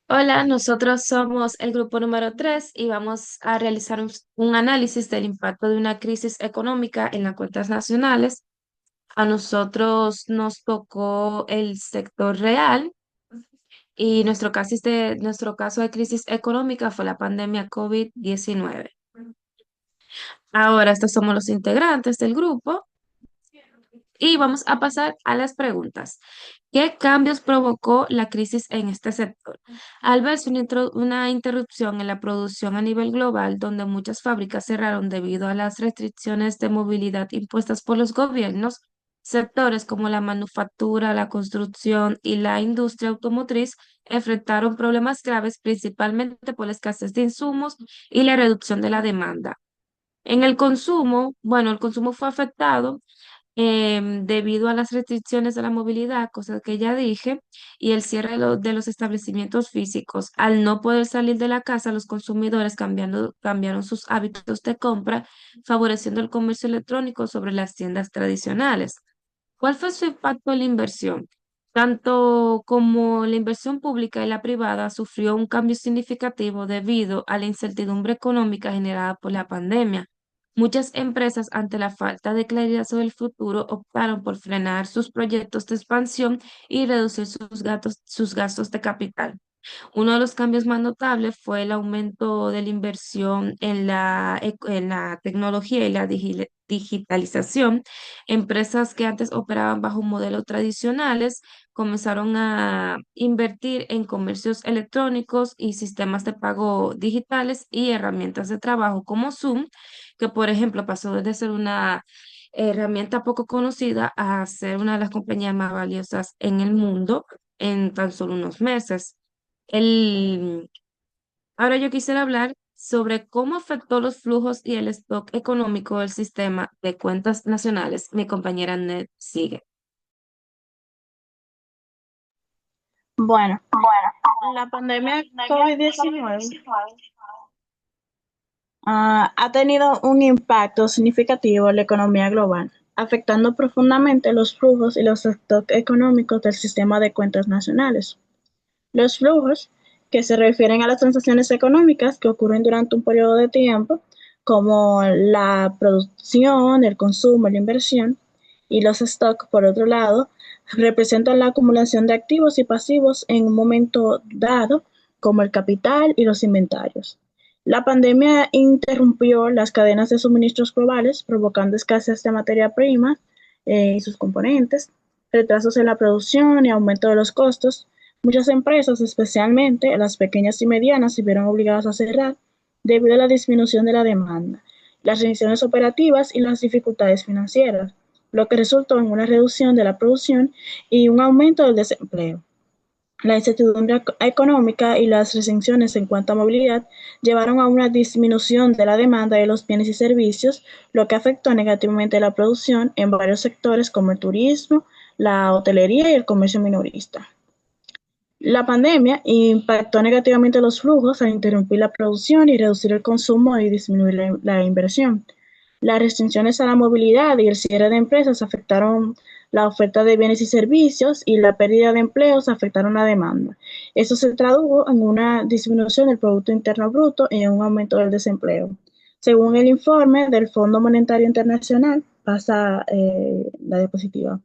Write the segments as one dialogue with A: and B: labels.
A: Hola, nosotros somos el grupo número 3 y vamos a realizar un análisis del impacto de una crisis económica en las cuentas nacionales. A nosotros nos tocó el sector real y nuestro caso de crisis económica fue la pandemia COVID-19. Ahora, estos somos los integrantes del grupo y vamos a pasar a las preguntas. ¿Qué cambios provocó la crisis en este sector? Al verse una interrupción en la producción a nivel global, donde muchas fábricas cerraron debido a las restricciones de movilidad impuestas por los gobiernos, sectores como la manufactura, la construcción y la industria automotriz enfrentaron problemas graves principalmente por la escasez de insumos y la reducción de la demanda. En el consumo, bueno, el consumo fue afectado debido a las restricciones de la movilidad, cosa que ya dije, y el cierre de los establecimientos físicos. Al no poder salir de la casa, los consumidores cambiaron sus hábitos de compra, favoreciendo el comercio electrónico sobre las tiendas tradicionales. ¿Cuál fue su impacto en la inversión? Tanto como la inversión pública y la privada sufrió un cambio significativo debido a la incertidumbre económica generada por la pandemia. Muchas empresas, ante la falta de claridad sobre el futuro, optaron por frenar sus proyectos de expansión y reducir sus gastos de capital. Uno de los cambios más notables fue el aumento de la inversión en en la tecnología y la digitalización. Empresas que antes operaban bajo modelos tradicionales comenzaron a invertir en comercios electrónicos y sistemas de pago digitales y herramientas de trabajo como Zoom, que por ejemplo pasó de ser una herramienta poco conocida a ser una de las compañías más valiosas en el mundo en tan solo unos meses. El, Ahora yo quisiera hablar sobre cómo afectó los flujos y el stock económico del sistema de cuentas nacionales. Mi compañera Ned sigue.
B: Bueno, la pandemia COVID-19 ha tenido un impacto significativo en la economía global, afectando profundamente los flujos y los stocks económicos del sistema de cuentas nacionales. Los flujos, que se refieren a las transacciones económicas que ocurren durante un periodo de tiempo, como la producción, el consumo, la inversión, y los stocks, por otro lado, representan la acumulación de activos y pasivos en un momento dado, como el capital y los inventarios. La pandemia interrumpió las cadenas de suministros globales, provocando escasez de materia prima y sus componentes, retrasos en la producción y aumento de los costos. Muchas empresas, especialmente las pequeñas y medianas, se vieron obligadas a cerrar debido a la disminución de la demanda, las restricciones operativas y las dificultades financieras, lo que resultó en una reducción de la producción y un aumento del desempleo. La incertidumbre económica y las restricciones en cuanto a movilidad llevaron a una disminución de la demanda de los bienes y servicios, lo que afectó negativamente la producción en varios sectores como el turismo, la hotelería y el comercio minorista. La pandemia impactó negativamente los flujos al interrumpir la producción y reducir el consumo y disminuir la inversión. Las restricciones a la movilidad y el cierre de empresas afectaron la oferta de bienes y servicios y la pérdida de empleos afectaron la demanda. Eso se tradujo en una disminución del Producto Interno Bruto y en un aumento del desempleo. Según el informe del Fondo Monetario Internacional, pasa la diapositiva.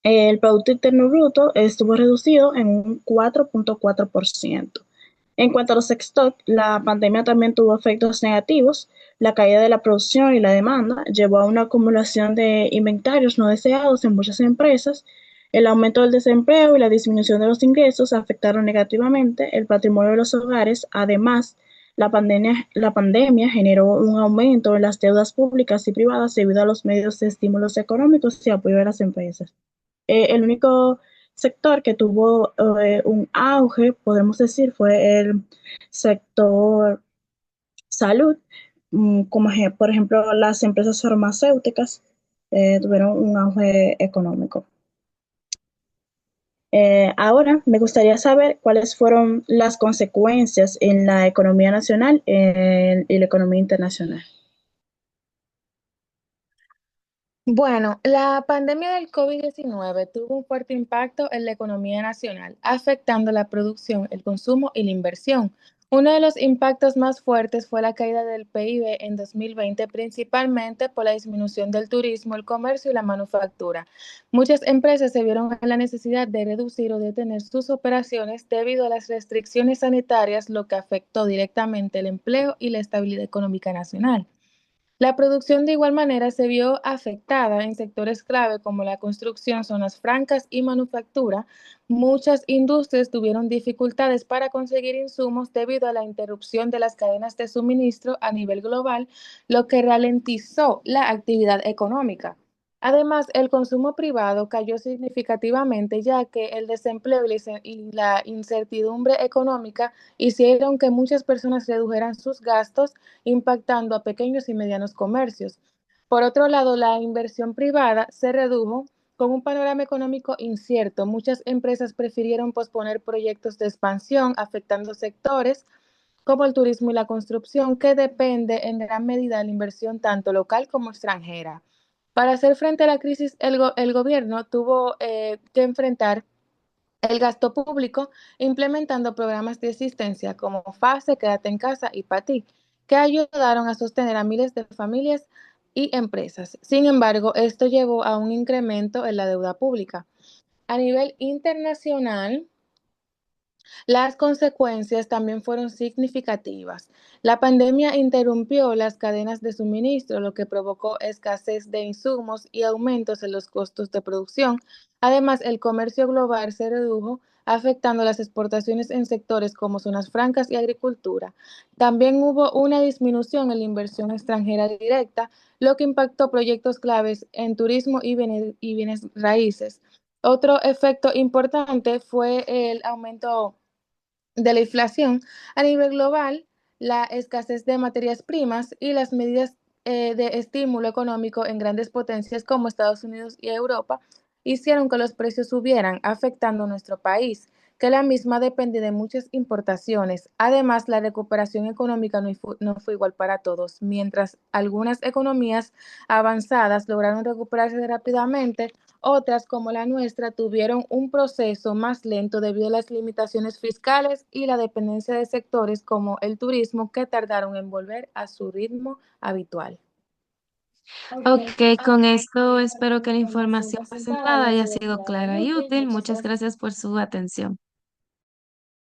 B: El Producto Interno Bruto estuvo reducido en un 4.4%. En cuanto a los stocks, la pandemia también tuvo efectos negativos. La caída de la producción y la demanda llevó a una acumulación de inventarios no deseados en muchas empresas. El aumento del desempleo y la disminución de los ingresos afectaron negativamente el patrimonio de los hogares. Además, la pandemia generó un aumento en las deudas públicas y privadas debido a los medios de estímulos económicos y apoyo de las empresas. El único sector que tuvo un auge, podemos decir, fue el sector salud, como por ejemplo las empresas farmacéuticas tuvieron un auge económico. Ahora me gustaría saber cuáles fueron las consecuencias en la economía nacional y la economía internacional.
C: Bueno, la pandemia del COVID-19 tuvo un fuerte impacto en la economía nacional, afectando la producción, el consumo y la inversión. Uno de los impactos más fuertes fue la caída del PIB en 2020, principalmente por la disminución del turismo, el comercio y la manufactura. Muchas empresas se vieron en la necesidad de reducir o detener sus operaciones debido a las restricciones sanitarias, lo que afectó directamente el empleo y la estabilidad económica nacional. La producción de igual manera se vio afectada en sectores clave como la construcción, zonas francas y manufactura. Muchas industrias tuvieron dificultades para conseguir insumos debido a la interrupción de las cadenas de suministro a nivel global, lo que ralentizó la actividad económica. Además, el consumo privado cayó significativamente ya que el desempleo y la incertidumbre económica hicieron que muchas personas redujeran sus gastos impactando a pequeños y medianos comercios. Por otro lado, la inversión privada se redujo con un panorama económico incierto. Muchas empresas prefirieron posponer proyectos de expansión, afectando sectores como el turismo y la construcción, que depende en gran medida de la inversión tanto local como extranjera. Para hacer frente a la crisis, el gobierno tuvo que enfrentar el gasto público implementando programas de asistencia como FASE, Quédate en casa y PATI, que ayudaron a sostener a miles de familias y empresas. Sin embargo, esto llevó a un incremento en la deuda pública. A nivel internacional, las consecuencias también fueron significativas. La pandemia interrumpió las cadenas de suministro, lo que provocó escasez de insumos y aumentos en los costos de producción. Además, el comercio global se redujo, afectando las exportaciones en sectores como zonas francas y agricultura. También hubo una disminución en la inversión extranjera directa, lo que impactó proyectos claves en turismo y bienes raíces. Otro efecto importante fue el aumento de la inflación a nivel global, la escasez de materias primas y las medidas de estímulo económico en grandes potencias como Estados Unidos y Europa hicieron que los precios subieran, afectando a nuestro país, que la misma depende de muchas importaciones. Además, la recuperación económica no fue igual para todos. Mientras algunas economías avanzadas lograron recuperarse rápidamente, otras, como la nuestra, tuvieron un proceso más lento debido a las limitaciones fiscales y la dependencia de sectores como el turismo que tardaron en volver a su ritmo habitual.
A: Ok, con esto espero que la información presentada haya sido clara y útil. Muchas gracias por su atención.